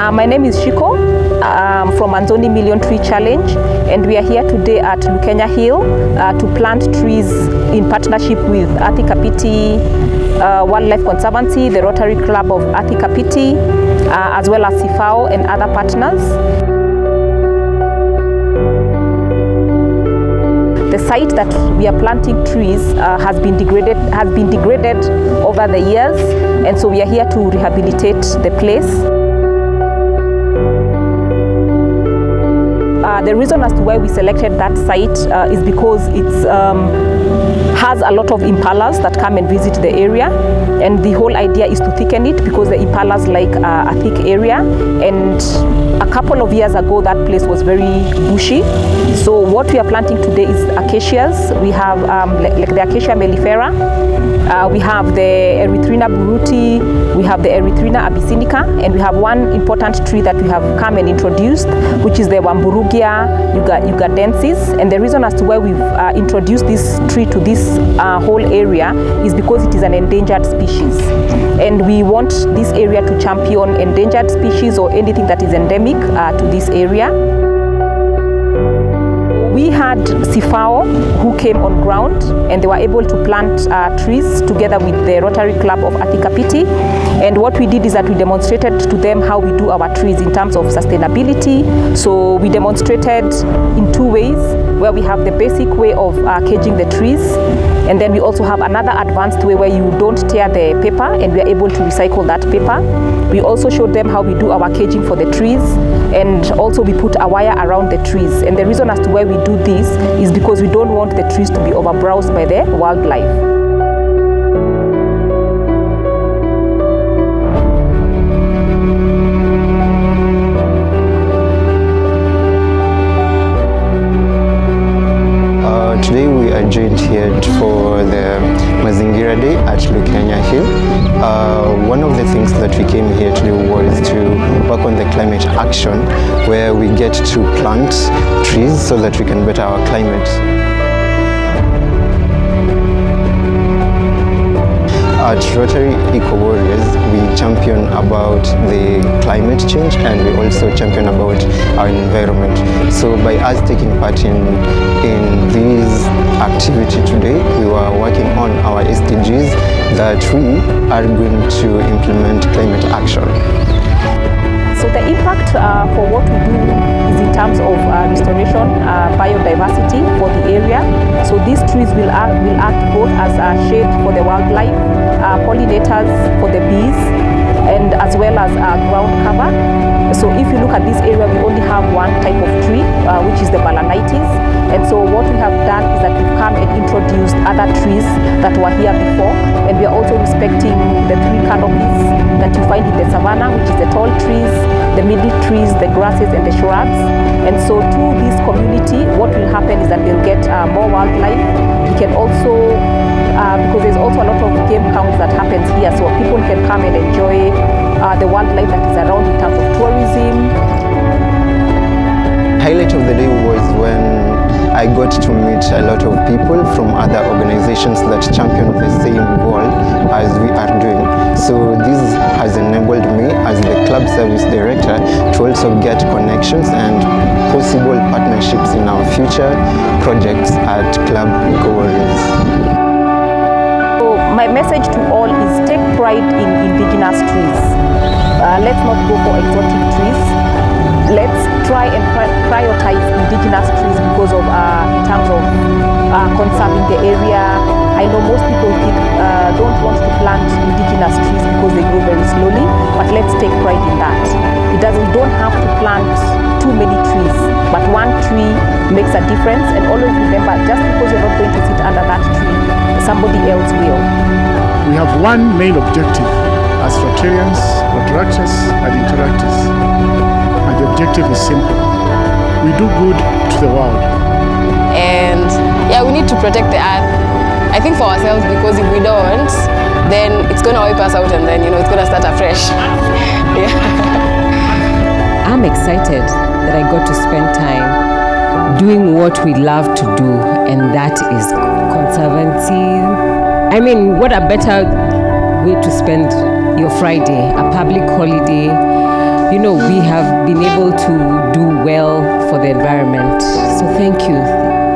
My name is Shiko from Maanzoni Million Tree Challenge, and we are here today at Lukenya Hill to plant trees in partnership with Athi Kapiti Wildlife Conservancy, the Rotary Club of Athi Kapiti, as well as CFAO and other partners. The site that we are planting trees has been degraded over the years, and so we are here to rehabilitate the place. The reason as to why we selected that site is because it has a lot of impalas that come and visit the area, and the whole idea is to thicken it because the impalas like a thick area, and a couple of years ago that place was very bushy. So what we are planting today is acacias. We have like the Acacia mellifera, we have the Erythrina burttii, we have the Erythrina abyssinica, and we have one important tree that we have come and introduced, which is the Warburgia ugandensis. And the reason as to why we've introduced this tree to this whole area is because it is an endangered species, and we want this area to champion endangered species or anything that is endemic to this area. We had CFAO who came on ground, and they were able to plant trees together with the Rotary Club of Athi Kapiti. And what we did is that we demonstrated to them how we do our trees in terms of sustainability. So we demonstrated in two ways, where we have the basic way of caging the trees, and then we also have another advanced way where you don't tear the paper and we are able to recycle that paper. We also showed them how we do our caging for the trees, and also we put a wire around the trees. And the reason as to why we do this is because we don't want the trees to be overbrowsed by the wildlife. Today we are joined here for the Mazingira Day at Lukenya Hill. One of the things that we came here to do was to work on the climate action, where we get to plant trees so that we can better our climate. At Rotary Eco Warriors, we champion about the climate change, and we also champion about our environment. So by us taking part in this activity today, we were working on our SDGs that we are going to implement climate action. So the impact for what we do is in terms of restoration, biodiversity for the area. So these trees will act both as a shade for the wildlife, pollinators for the bees, and as well as ground cover. So if you look at this area, we only have one type of tree, which is the balanitis. And so what we have done is that we've come and introduced other trees that were here before, and we are also respecting the three canopies that you find in the Savanna, which is the tall trees, the middle trees, the grasses, and the shrubs. And so to this community, what will happen is that they'll get more wildlife. We can also, because there's also a lot of game counts that happens here, so people can come and enjoy the wildlife that is around in terms of tourism. Highlight of the day was when I got to meet a lot of people from other organizations that champion the same goal as we are doing. So this has enabled me as the club service director to also get connections and possible partnerships in our future projects at Club Eco Warriors. So my message to all is take pride in indigenous trees. Let's not go for exotic trees. Let's try and prioritize indigenous trees because of in terms of conserving the area. I know most people don't want to plant indigenous trees because they grow very slowly, but let's take pride in that. You don't have to plant too many trees, but one tree makes a difference. And always remember, just because you're not going to sit under that tree, somebody else will. We have one main objective as Rotarians, Rotaractors, and Interactors. And the objective is simple. We do good to the world. And yeah, we need to protect the earth. I think for ourselves, because if we don't, then it's going to wipe us out, and then, it's going to start afresh. Yeah. I'm excited that I got to spend time doing what we love to do, and that is conservancy. I mean, what a better way to spend your Friday, a public holiday, we have been able to do well for the environment. So thank you.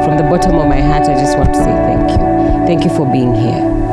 From the bottom of my heart, I just want to say thank you. Thank you for being here.